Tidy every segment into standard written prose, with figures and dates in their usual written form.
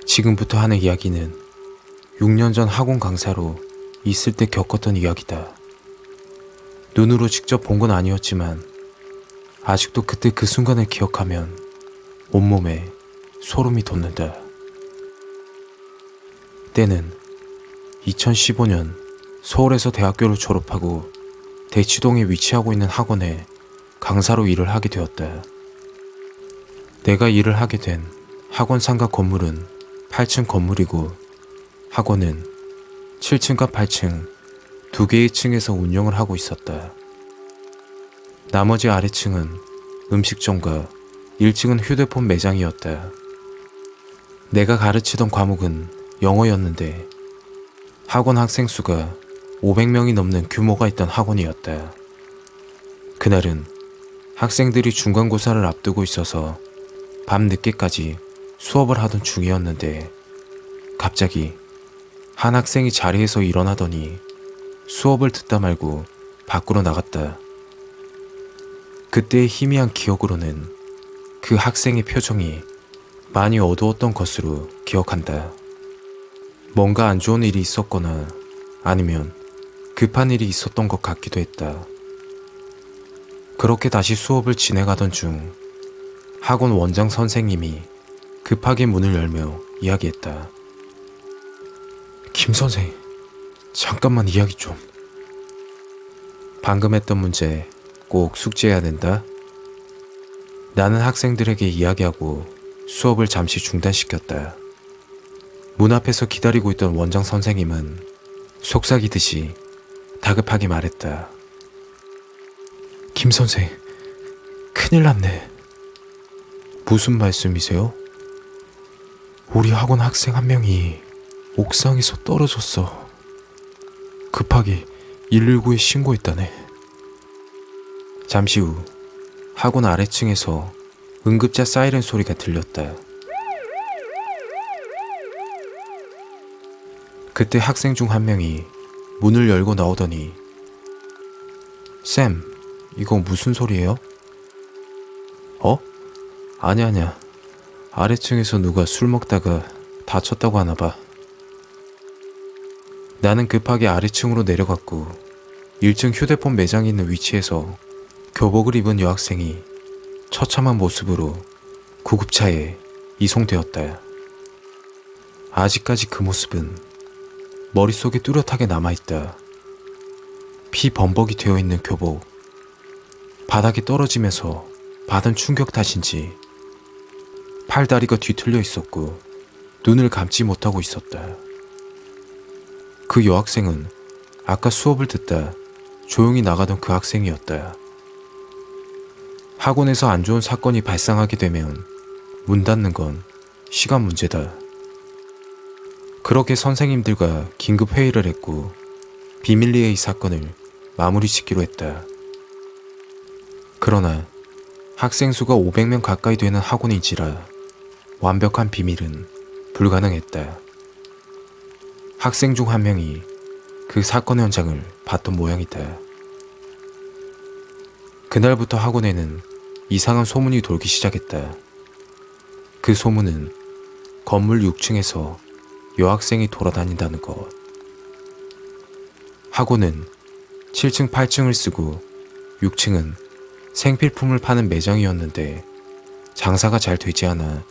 지금부터 하는 이야기는 6년 전 학원 강사로 있을 때 겪었던 이야기다. 눈으로 직접 본 건 아니었지만 아직도 그때 그 순간을 기억하면 온몸에 소름이 돋는다. 때는 2015년 서울에서 대학교를 졸업하고 대치동에 위치하고 있는 학원에 강사로 일을 하게 되었다. 내가 일을 하게 된 학원 상가 건물은 8층 건물이고 학원은 7층과 8층 두 개의 층에서 운영을 하고 있었다. 나머지 아래층은 음식점과 1층은 휴대폰 매장이었다. 내가 가르치던 과목은 영어였는데 학원 학생 수가 500명이 넘는 규모가 있던 학원이었다. 그날은 학생들이 중간고사를 앞두고 있어서 밤 늦게까지 수업을 하던 중이었는데 갑자기 한 학생이 자리에서 일어나더니 수업을 듣다 말고 밖으로 나갔다. 그때의 희미한 기억으로는 그 학생의 표정이 많이 어두웠던 것으로 기억한다. 뭔가 안 좋은 일이 있었거나 아니면 급한 일이 있었던 것 같기도 했다. 그렇게 다시 수업을 진행하던 중 학원 원장 선생님이 급하게 문을 열며 이야기했다. 김 선생, 잠깐만 이야기 좀. 방금 했던 문제 꼭 숙제해야 된다. 나는 학생들에게 이야기하고 수업을 잠시 중단시켰다. 문 앞에서 기다리고 있던 원장 선생님은 속삭이듯이 다급하게 말했다. 김 선생, 큰일 났네. 무슨 말씀이세요? 우리 학원 학생 한 명이 옥상에서 떨어졌어. 급하게 119에 신고했다네. 잠시 후 학원 아래층에서 응급자 사이렌 소리가 들렸다. 그때 학생 중 한 명이 문을 열고 나오더니 쌤, 이거 무슨 소리예요? 어? 아니야. 아래층에서 누가 술 먹다가 다쳤다고 하나 봐. 나는 급하게 아래층으로 내려갔고 1층 휴대폰 매장이 있는 위치에서 교복을 입은 여학생이 처참한 모습으로 구급차에 이송되었다. 아직까지 그 모습은 머릿속에 뚜렷하게 남아있다. 피 범벅이 되어 있는 교복, 바닥에 떨어지면서 받은 충격 탓인지 팔다리가 뒤틀려 있었고 눈을 감지 못하고 있었다. 그 여학생은 아까 수업을 듣다 조용히 나가던 그 학생이었다. 학원에서 안 좋은 사건이 발생하게 되면 문 닫는 건 시간 문제다. 그렇게 선생님들과 긴급 회의를 했고 비밀리에 이 사건을 마무리 짓기로 했다. 그러나 학생 수가 500명 가까이 되는 학원인지라 완벽한 비밀은 불가능했다. 학생 중 한 명이 그 사건 현장을 봤던 모양이다. 그날부터 학원에는 이상한 소문이 돌기 시작했다. 그 소문은 건물 6층에서 여학생이 돌아다닌다는 것. 학원은 7층, 8층을 쓰고 6층은 생필품을 파는 매장이었는데 장사가 잘 되지 않아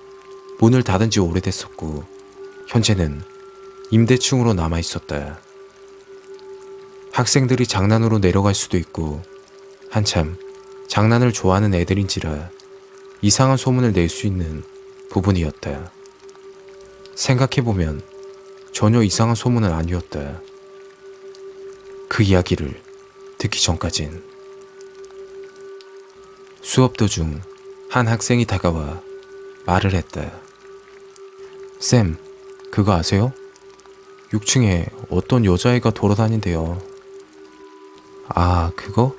문을 닫은 지 오래됐었고 현재는 임대층으로 남아 있었다. 학생들이 장난으로 내려갈 수도 있고 한참 장난을 좋아하는 애들인지라 이상한 소문을 낼 수 있는 부분이었다. 생각해보면 전혀 이상한 소문은 아니었다. 그 이야기를 듣기 전까진. 수업 도중 한 학생이 다가와 말을 했다. 쌤, 그거 아세요? 6층에 어떤 여자애가 돌아다닌대요. 아, 그거?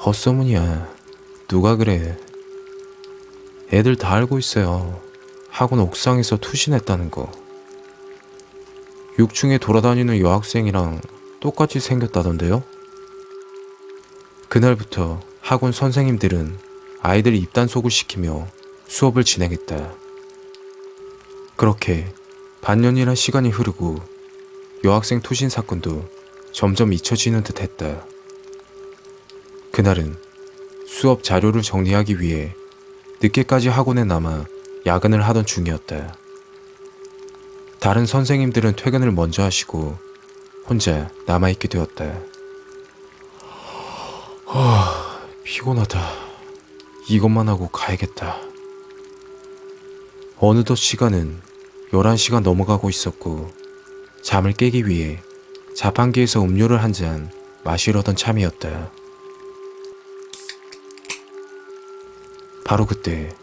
헛소문이야. 누가 그래. 애들 다 알고 있어요. 학원 옥상에서 투신했다는 거. 6층에 돌아다니는 여학생이랑 똑같이 생겼다던데요? 그날부터 학원 선생님들은 아이들 입단속을 시키며 수업을 진행했다. 그렇게 반년이란 시간이 흐르고 여학생 투신 사건도 점점 잊혀지는 듯 했다. 그날은 수업 자료를 정리하기 위해 늦게까지 학원에 남아 야근을 하던 중이었다. 다른 선생님들은 퇴근을 먼저 하시고 혼자 남아있게 되었다. 피곤하다. 이것만 하고 가야겠다. 어느덧 시간은 11시가 넘어가고 있었고 잠을 깨기 위해 자판기에서 음료를 한 잔 마시려던 참이었다. 바로 그때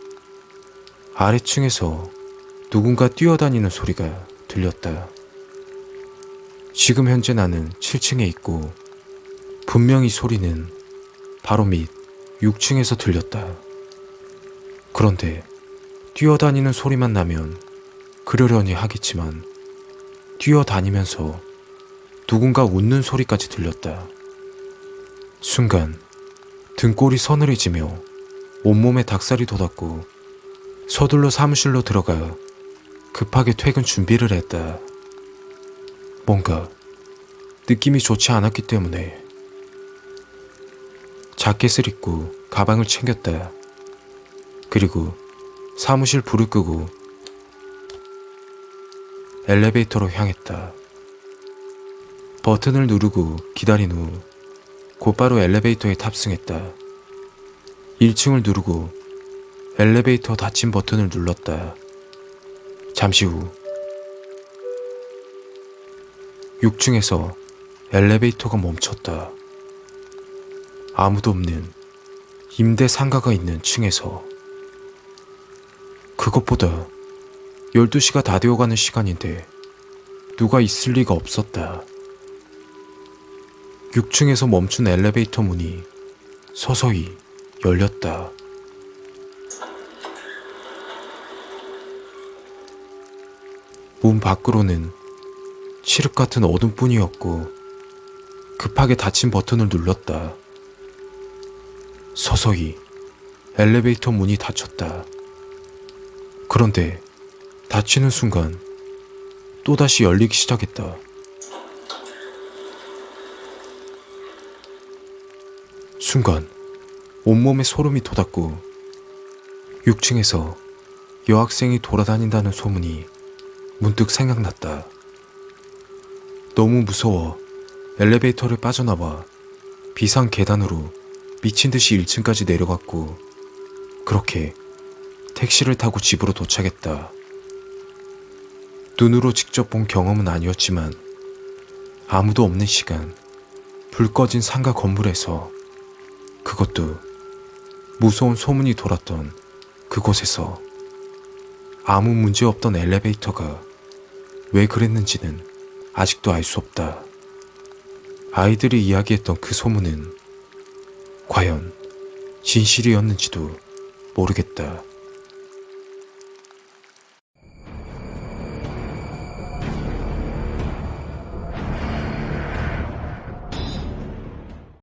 아래층에서 누군가 뛰어다니는 소리가 들렸다. 지금 현재 나는 7층에 있고 분명히 소리는 바로 밑 6층에서 들렸다. 그런데 뛰어다니는 소리만 나면 그러려니 하겠지만 뛰어다니면서 누군가 웃는 소리까지 들렸다. 순간 등골이 서늘해지며 온몸에 닭살이 돋았고 서둘러 사무실로 들어가 급하게 퇴근 준비를 했다. 뭔가 느낌이 좋지 않았기 때문에 자켓을 입고 가방을 챙겼다. 그리고 사무실 불을 끄고 엘리베이터로 향했다. 버튼을 누르고 기다린 후 곧바로 엘리베이터에 탑승했다. 1층을 누르고 엘리베이터 닫힌 버튼을 눌렀다. 잠시 후 6층에서 엘리베이터가 멈췄다. 아무도 없는 임대 상가가 있는 층에서. 그것보다 12시가 다 되어가는 시간인데 누가 있을 리가 없었다. 6층에서 멈춘 엘리베이터 문이 서서히 열렸다. 문 밖으로는 칠흑 같은 어둠뿐이었고 급하게 닫힌 버튼을 눌렀다. 서서히 엘리베이터 문이 닫혔다. 그런데 닫히는 순간 또다시 열리기 시작했다. 순간 온몸에 소름이 돋았고 6층에서 여학생이 돌아다닌다는 소문이 문득 생각났다. 너무 무서워 엘리베이터를 빠져나와 비상 계단으로 미친 듯이 1층까지 내려갔고 그렇게 택시를 타고 집으로 도착했다. 눈으로 직접 본 경험은 아니었지만 아무도 없는 시간, 불 꺼진 상가 건물에서, 그것도 무서운 소문이 돌았던 그곳에서 아무 문제 없던 엘리베이터가 왜 그랬는지는 아직도 알 수 없다. 아이들이 이야기했던 그 소문은 과연 진실이었는지도 모르겠다.